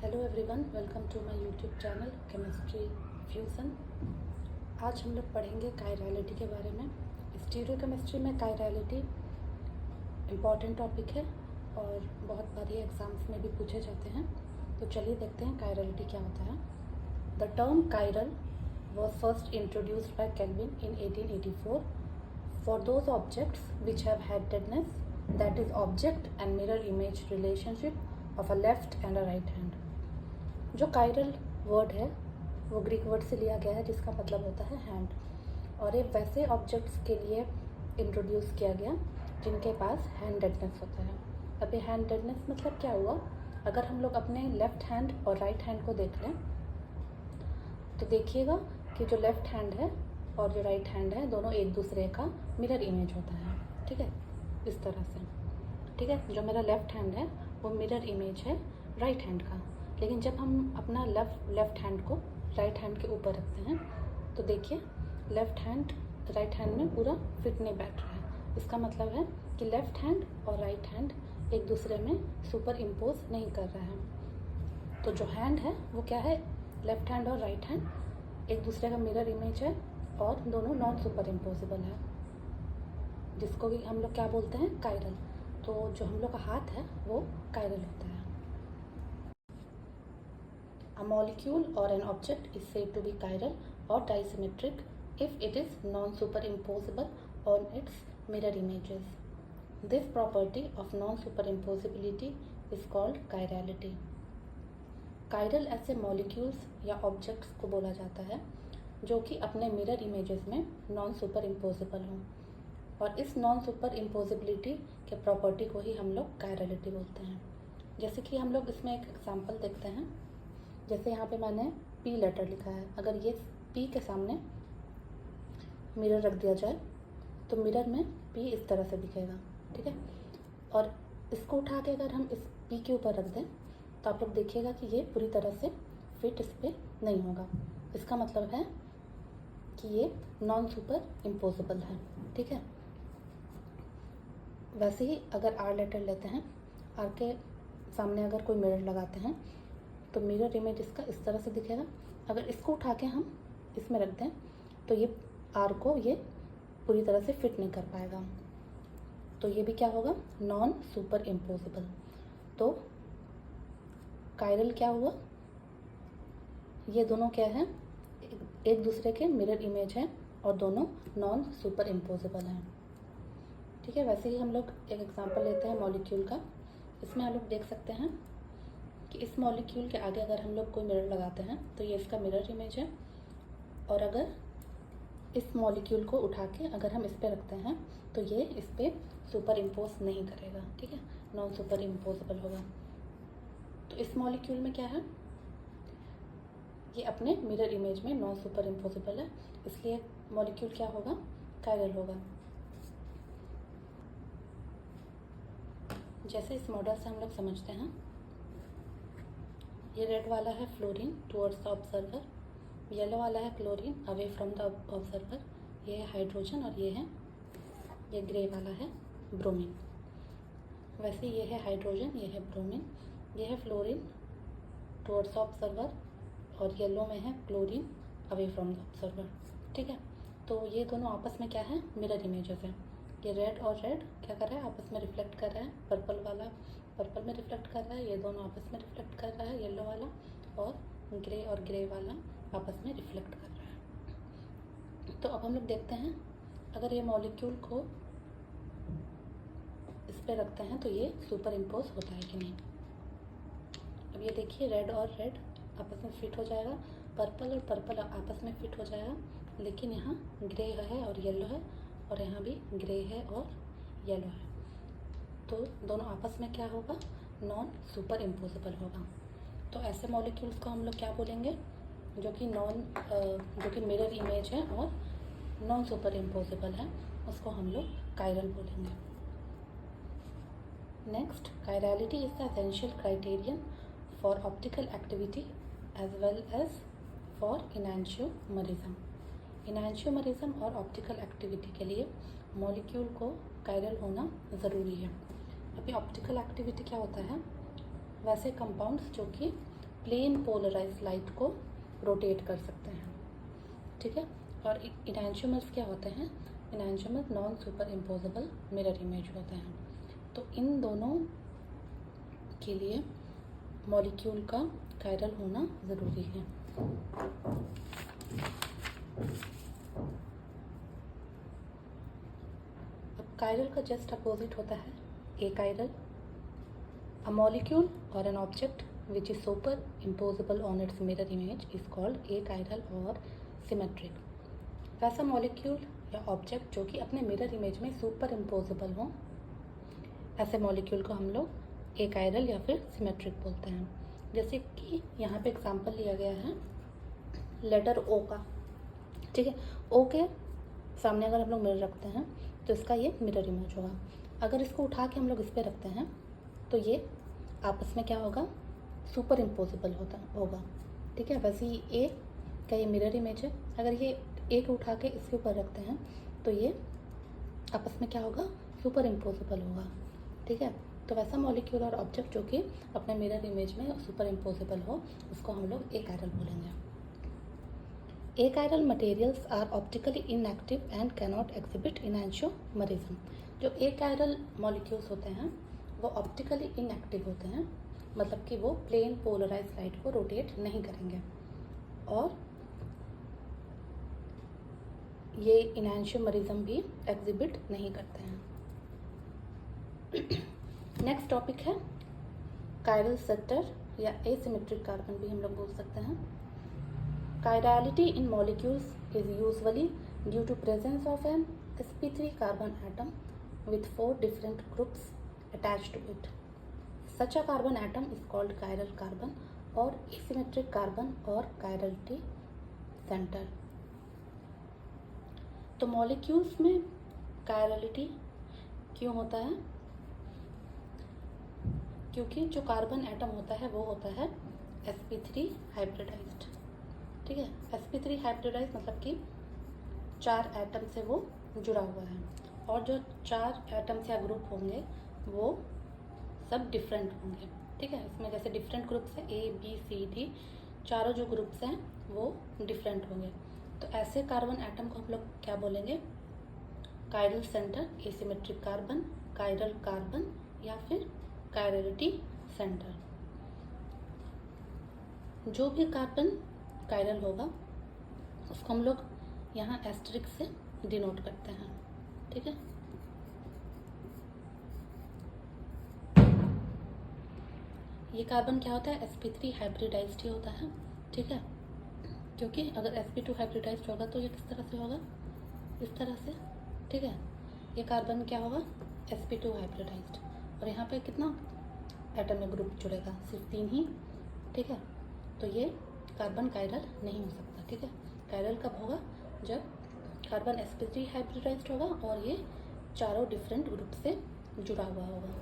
Hello everyone, welcome to my YouTube channel chemistry fusion. आज हम लोग पढ़ेंगे कायरलिटी के बारे में। स्टीरियो केमिस्ट्री में कायरलिटी इम्पॉर्टेंट टॉपिक है और बहुत बार ये एग्ज़ाम्स में भी पूछे जाते हैं। तो चलिए देखते हैं कायरलिटी क्या होता है। The term chiral was first introduced by Kelvin in 1884 for those objects which have handedness, that is object and mirror image relationship of a left and a right hand। जो कायरल वर्ड है वो Greek word से लिया गया है जिसका मतलब होता है हैंड, और ये वैसे ऑब्जेक्ट्स के लिए इंट्रोड्यूस किया गया जिनके पास हैंडेडनेस होता है। अब ये हैंडेडनेस मतलब क्या हुआ, अगर हम लोग अपने लेफ़्ट हैंड और राइट हैंड को देख लें तो देखिएगा कि जो लेफ़्ट हैंड है और जो राइट हैंड है दोनों एक दूसरे का मिरर इमेज होता है। ठीक है, इस तरह से। ठीक है, जो मेरा लेफ़्ट हैंड है वो मिरर इमेज है राइट हैंड का, लेकिन जब हम अपना लेफ़्ट हैंड को राइट हैंड के ऊपर रखते हैं तो देखिए लेफ़्ट हैंड राइट हैंड में पूरा फिट नहीं बैठ रहा है। इसका मतलब है कि लेफ़्ट हैंड और राइट हैंड एक दूसरे में सुपर इम्पोज नहीं कर रहा है। तो जो हैंड है वो क्या है, लेफ़्ट हैंड और राइट हैंड एक दूसरे का मिरर इमेज है और दोनों नॉन सुपर इम्पोजिबल है, जिसको भी हम लोग क्या बोलते हैं, कायरल। तो जो हम लोग का हाथ है वो कायरल होता है। A molecule or an object is said to be chiral or disymmetric if it is non-superimposable on its mirror images. This property of non-superimposability is called chirality. Chiral ऐसे molecules या objects को बोला जाता है जो कि अपने mirror images में non-superimposable हों, और इस non-superimposability के property को ही हम लोग chirality बोलते हैं। जैसे कि हम लोग इसमें एक एग्जाम्पल देखते हैं। जैसे यहाँ पे मैंने पी लेटर लिखा है, अगर ये पी के सामने मिरर रख दिया जाए तो मिरर में पी इस तरह से दिखेगा। ठीक है, और इसको उठा के अगर हम इस पी के ऊपर रख दें तो आप लोग देखिएगा कि ये पूरी तरह से फिट इस पर नहीं होगा। इसका मतलब है कि ये नॉन सुपर इम्पोजिबल है। ठीक है, वैसे ही अगर आर लेटर लेते हैं, आर के सामने अगर कोई मिरर लगाते हैं तो मिरर इमेज इसका इस तरह से दिखेगा। अगर इसको उठा के हम इसमें रख दें तो ये आर को ये पूरी तरह से फिट नहीं कर पाएगा, तो ये भी क्या होगा, नॉन सुपर इम्पोजिबल। तो कायरल क्या हुआ, ये दोनों क्या है, एक दूसरे के मिरर इमेज है और दोनों नॉन सुपर इम्पोजिबल हैं। ठीक है, वैसे ही हम लोग एक एग्जांपल लेते हैं मॉलिक्यूल का। इसमें हम लोग देख सकते हैं कि इस मॉलिक्यूल के आगे अगर हम लोग कोई मिरर लगाते हैं तो ये इसका मिरर इमेज है, और अगर इस मॉलिक्यूल को उठा के अगर हम इस पर रखते हैं तो ये इस पर सुपर इम्पोज नहीं करेगा। ठीक है, नॉन सुपर इम्पोजेबल होगा। तो इस मॉलिक्यूल में क्या है, ये अपने मिरर इमेज में नॉन सुपर इम्पोजेबल है, इसलिए मॉलिक्यूल क्या होगा, कायरल होगा। जैसे इस मॉडल से हम लोग समझते हैं, ये रेड वाला है fluorine towards the observer, yellow वाला है chlorine away from the observer, ये है हाइड्रोजन, और ये ग्रे वाला है ब्रोमीन। वैसे ये है हाइड्रोजन, ये है ब्रोमीन, ये है फ्लोरीन टुवर्ड्स द ऑब्जर्वर, और येलो में है chlorine away from the observer. ठीक है, तो ये दोनों आपस में क्या है, मिरर इमेजेस हैं। ये रेड और रेड क्या कर रहा है, आपस में रिफ्लेक्ट कर रहा है, पर्पल वाला पर्पल में रिफ्लेक्ट कर रहा है, ये दोनों आपस में रिफ्लेक्ट कर रहा है, येलो वाला, और ग्रे वाला आपस में रिफ्लेक्ट कर रहा है। तो अब हम लोग देखते हैं, अगर ये मॉलिक्यूल को इस पर रखते हैं तो ये सुपर इम्पोज होता है कि नहीं। अब ये देखिए रेड और रेड आपस में फिट हो जाएगा, पर्पल और पर्पल आपस में फिट हो जाएगा, लेकिन यहाँ ग्रे है और येलो है, और यहाँ भी ग्रे है और येलो है, तो दोनों आपस में क्या होगा, नॉन सुपर इम्पोजेबल होगा। तो ऐसे मॉलिक्यूल्स को हम लोग क्या बोलेंगे, जो कि मिरर इमेज है और नॉन सुपर इम्पोजेबल है, उसको हम लोग कायरल बोलेंगे। Next, chirality is the essential criterion for optical activity as well as for enantiomerism. Enantiomerism और ऑप्टिकल एक्टिविटी के लिए मॉलिक्यूल को कायरल होना ज़रूरी है। अभी ऑप्टिकल एक्टिविटी क्या होता है, वैसे कंपाउंड्स जो कि प्लेन पोलराइज लाइट को रोटेट कर सकते हैं, ठीक है। और इनैंशियोमर्स क्या होते हैं? Enantiomers non super imposable mirror image होते हैं। तो इन दोनों के लिए मॉलिक्यूल का कायरल होना ज़रूरी है। अब कायरल का जस्ट अपोजिट होता है ए कायरल। अ मॉलिक्यूल और an object which is superimposable on its mirror image is called achiral और symmetric। वैसा मॉलिक्यूल या ऑब्जेक्ट जो कि अपने मिरर इमेज में सुपर इम्पोजेबल हो, ऐसे मॉलिक्यूल को हम लोग एकाइरल या फिर सिमेट्रिक बोलते हैं। जैसे कि यहाँ पे एग्जांपल लिया गया है लेटर ओ का, ठीक है। ओ के सामने अगर हम लोग मिरर रखते हैं तो इसका ये मिरर इमेज होगा। अगर इसको उठा के हम लोग इस पर रखते हैं तो ये आपस में क्या होगा? सुपर इम्पोजेबल होगा, ठीक है। वैसे ही ए का ये मिरर इमेज है, अगर ये ए को उठा के इसके ऊपर रखते हैं तो ये आपस में क्या होगा? सुपर इम्पोजेबल होगा, ठीक है। तो वैसा मॉलिक्यूल और ऑब्जेक्ट जो कि अपने मिरर इमेज में सुपर इम्पोजेबल हो, उसको हम लोग एकाइरल बोलेंगे। Achiral materials are optically inactive and cannot exhibit enantiomerism. जो एकाइरल मॉलिक्यूल्स होते हैं वो ऑप्टिकली इनएक्टिव होते हैं, मतलब कि वो प्लेन पोलराइज लाइट को रोटेट नहीं करेंगे और ये इनैंशियोमरिज्म भी एग्जिबिट नहीं करते हैं। नेक्स्ट टॉपिक है कायरल सेंटर या एसिमेट्रिक कार्बन भी हम लोग बोल सकते हैं। Chirality in molecules is usually due to presence of an sp3 carbon atom with 4 different groups attached to it. Such a carbon atom is called chiral carbon or asymmetric carbon or chirality center. तो molecules में chirality क्यों होता है? क्योंकि जो carbon atom होता है वो होता है sp3 हाइब्रिडाइज्ड, ठीक है। sp3 हाइब्रिडाइज्ड मतलब कि 4 एटम से वो जुड़ा हुआ है और जो 4 एटम्स या ग्रुप होंगे वो सब डिफरेंट होंगे, ठीक है। इसमें जैसे डिफरेंट ग्रुप्स हैं ए बी सी डी, चारों जो ग्रुप्स हैं वो डिफरेंट होंगे। तो ऐसे कार्बन एटम को हम लोग क्या बोलेंगे? Chiral centre, asymmetric carbon, chiral carbon या फिर कायरलिटी सेंटर। जो भी कार्बन कायरल होगा उसको हम लोग यहाँ एस्टेरिक से डिनोट करते हैं, ठीक है। ये कार्बन क्या होता है? sp3 हाइब्रिडाइज्ड ही होता है, ठीक है। क्योंकि अगर sp2 हाइब्रिडाइज्ड होगा तो ये किस तरह से होगा? इस तरह से, ठीक है। ये कार्बन क्या होगा? sp2 hybridised. और यहाँ पे कितना एटम में ग्रुप जुड़ेगा? सिर्फ 3 ही, ठीक है। तो ये कार्बन कायरल नहीं हो सकता, ठीक है। कायरल कब होगा? जब कार्बन sp3 हाइब्रिडाइज्ड होगा और ये चारों डिफरेंट ग्रुप से जुड़ा हुआ होगा।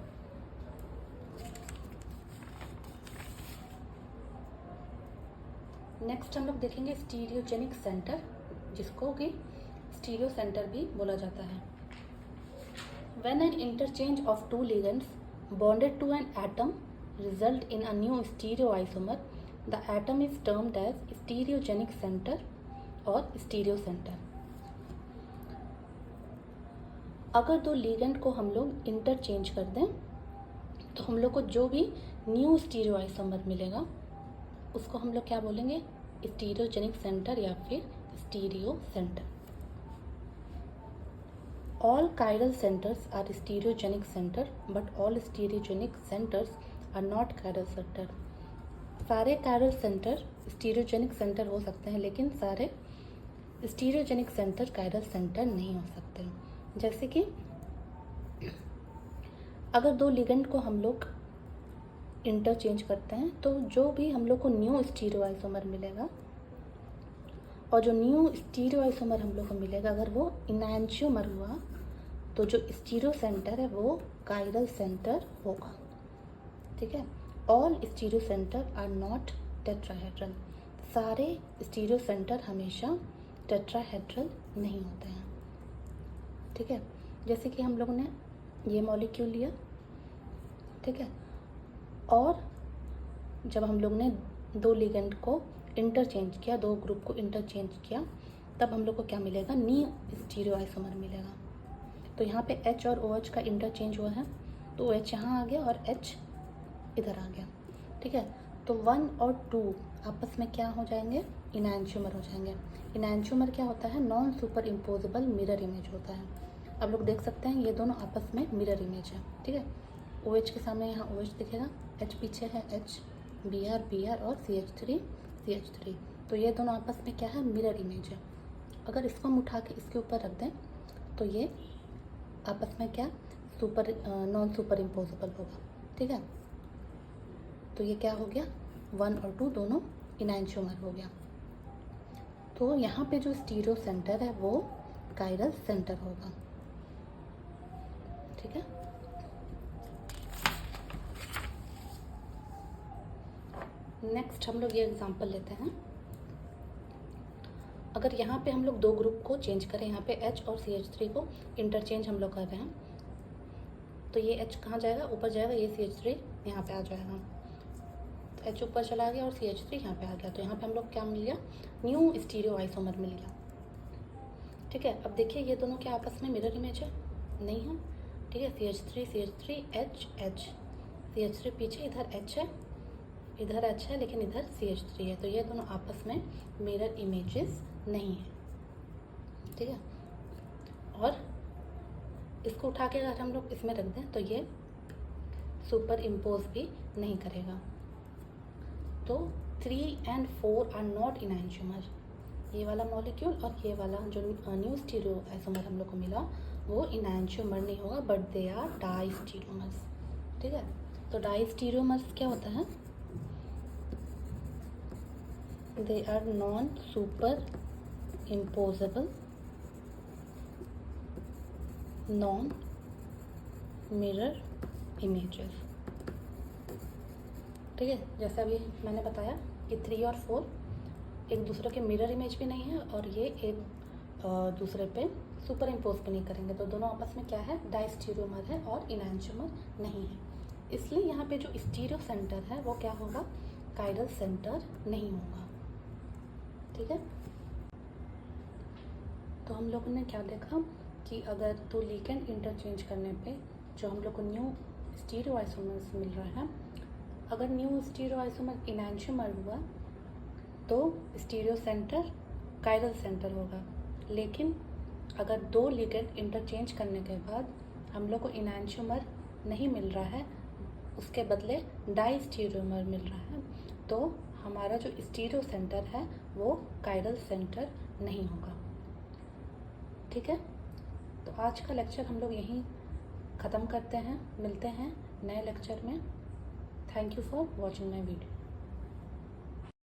नेक्स्ट हम लोग देखेंगे स्टीरियोजेनिक सेंटर, जिसको कि स्टीरियो सेंटर भी बोला जाता है। When an interchange of 2 ligands bonded to an atom result in a new stereoisomer, the atom is termed as stereogenic center और स्टीरियो सेंटर। अगर 2 लिगेंड को हम लोग इंटरचेंज कर दें तो हम लोग को जो भी न्यू स्टीरियोआइसोमर मिलेगा उसको हम लोग क्या बोलेंगे? स्टीरियोजेनिक सेंटर या फिर stereo centre. All chiral centers are stereogenic center, but all stereogenic centers are not chiral center. सारे chiral center stereogenic center हो सकते हैं, लेकिन सारे stereogenic center chiral center नहीं हो सकते। जैसे कि अगर 2 लिगेंड को हम लोग इंटरचेंज करते हैं तो जो भी हम लोग को न्यू स्टीरियोआइसोमर मिलेगा और जो न्यू स्टीरियोआइसोमर हम लोग को मिलेगा अगर वो इनैंशियोमर हुआ तो जो स्टीरियो सेंटर है वो कायरल सेंटर होगा, ठीक है। All stereo centre are not tetrahedral. सारे स्टीरियो सेंटर हमेशा टेट्राहेड्रल नहीं होते हैं, ठीक है। जैसे कि हम लोगों ने ये मॉलिक्यूल लिया, ठीक है, और जब हम लोग ने दो लिगेंड को इंटरचेंज किया, दो ग्रुप को इंटरचेंज किया, तब हम लोग को क्या मिलेगा, नी स्टीरियो आइसोमर मिलेगा। तो यहाँ पे H और OH का इंटरचेंज हुआ है, तो OH यहाँ आ गया और H इधर आ गया, ठीक है। तो 1 और 2 आपस में क्या हो जाएंगे, इनैंशियोमर हो जाएंगे। इनैंशियोमर क्या होता है, non super imposable mirror image होता है। आप लोग देख सकते हैं ये दोनों आपस में मिरर इमेज है, ठीक है। OH के सामने यहाँ OH दिखेगा, H पीछे है H, Br और CH3। तो ये दोनों आपस में क्या है, मिरर इमेज है। अगर इसको हम उठा के इसके ऊपर रख दें तो ये आपस में क्या, नॉन सुपर इम्पोजेबल होगा, ठीक है। तो ये क्या हो गया, 1 और 2 दोनों इनैंशियोमर हो गया। तो यहाँ पे जो स्टीरियो सेंटर है वो कायरल सेंटर होगा, ठीक है। नेक्स्ट हम लोग ये एग्जांपल लेते हैं। अगर यहाँ पे हम लोग दो ग्रुप को चेंज करें, यहाँ पे H और CH3 को इंटरचेंज हम लोग कर रहे हैं, तो ये H कहाँ जाएगा, ऊपर जाएगा, ये CH3 यहाँ पे आ जाएगा। तो H ऊपर चला गया और CH3 यहाँ पे आ गया, तो यहाँ पे हम लोग क्या मिल गया, न्यू स्टीरियो आइसोमर मिल गया, ठीक है। अब देखिए ये दोनों क्या आपस में मिरर इमेज है, नहीं है, ठीक है। CH3 H CH3 पीछे, इधर H है, इधर H है, लेकिन इधर CH3 है, तो ये दोनों आपस में मिरर इमेजेस नहीं है, ठीक है। और इसको उठा के अगर हम लोग इसमें रख दें तो ये सुपर इम्पोज भी नहीं करेगा। तो 3 and 4 आर नॉट इनैंशियोमर। ये वाला मॉलिक्यूल और ये वाला जो न्यू स्टीरियो आइसोमर हम लोग को मिला वो इनैंशियोमर नहीं होगा, बट दे आर डाइस्टीरियोमर्स, ठीक है। तो डाइस्टीरियोमर्स क्या होता है, they are non super imposable non mirror images, ठीक है। जैसे अभी मैंने बताया कि 3 और 4 एक दूसरे के मिरर इमेज भी नहीं है और ये एक दूसरे पे सुपर इम्पोज भी नहीं करेंगे, तो दोनों आपस में क्या है, डाइस्टीरियोमर है और इनैंशियोमर नहीं है। इसलिए यहाँ पे जो स्टीरियो सेंटर है वो क्या होगा, कायरल सेंटर नहीं होगा, ठीक है। तो हम लोगों ने क्या देखा कि अगर दो लिगेंड इंटरचेंज करने पे जो हम लोग को न्यू स्टीरियो आइसोमर्स मिल रहा है, अगर न्यू स्टीरियो आइसोमर इनैंशियोमर हुआ तो स्टीरियो सेंटर कायरल सेंटर होगा। लेकिन अगर दो लिगेंड इंटरचेंज करने के बाद हम लोग को इनैंशियोमर नहीं मिल रहा है, उसके बदले डाइस्टीरियोमर मिल रहा है, तो हमारा जो स्टीरियो सेंटर है वो कायरल सेंटर नहीं होगा, ठीक है। तो आज का लेक्चर हम लोग यहीं ख़त्म करते हैं, मिलते हैं नए लेक्चर में। Thank you for watching my video.